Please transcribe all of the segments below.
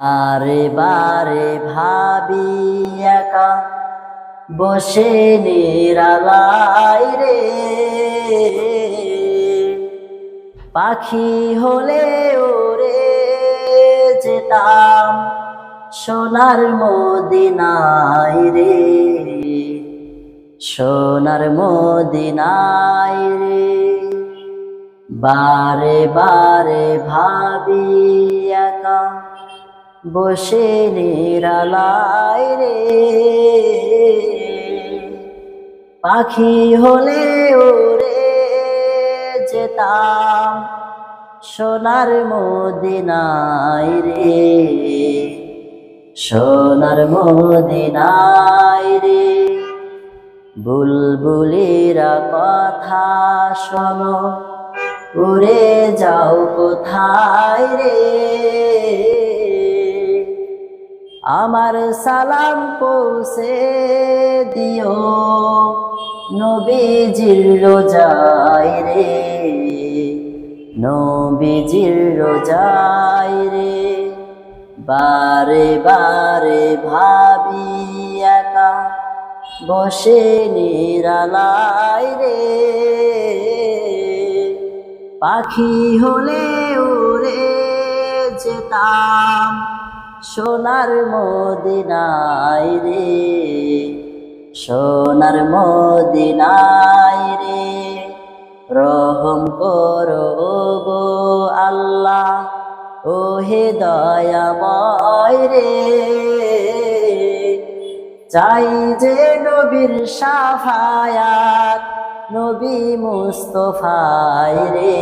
বারে বারে ভাবি একা বসে নিরালাই রে, পাখি হলে ওরে যেতাম সোনার মদিনায় রে, সোনার মদিনায় রে। বারে বারে ভাবি একা বসে নিরালাই রে, পাখি হলে ওরে যেতাম সোনার মদিনায় রে, সোনার মদিনায় রে। বুলবুলিরা কথা শোনো, উড়ে যাও কোথায় রে, আমার সালাম পৌঁছে দিও নবীজির রোজায় রে, নবীজির রোজায় রে। বারে বারে ভাবি একা বসে নিরালাই রে, পাখি হলে উড়ে যেতাম সোনার মদিনায় রে, সোনার মদিনায় রে। রহম করো গো আল্লাহ, ও হে দয়াময় রে, চাই যে নবীর শাফায়াত নবী মুস্তফায় রে,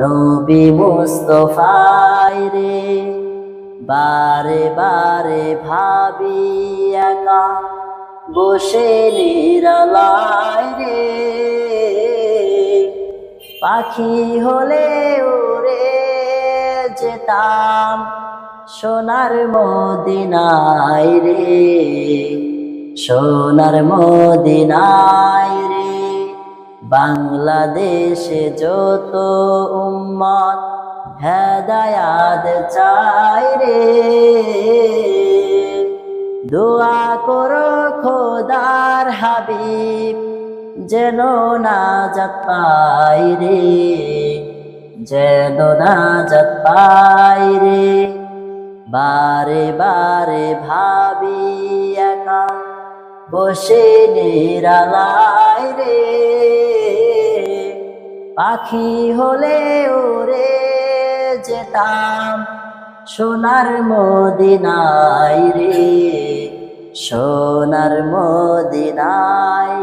নবী মুস্তফায় রে। বারে বারে ভাবি একা বসে নিরালাই রে, পাখি হলে উড়ে যেতাম সোনার মদিনায় রে, সোনার মদিনায় রে। বাংলাদেশে যত উম্মত হেদায়াত চাই রে, দোয়া করো খোদার হাবিব যেন নাজাত পাই রে, যেন নাজাত পাই রে। বারে বারে ভাবি একা বসে নিরালাই রে, পাখি হলে উড়ে যেতাম সোনার মদিনায় রে, সোনার মদিনায়।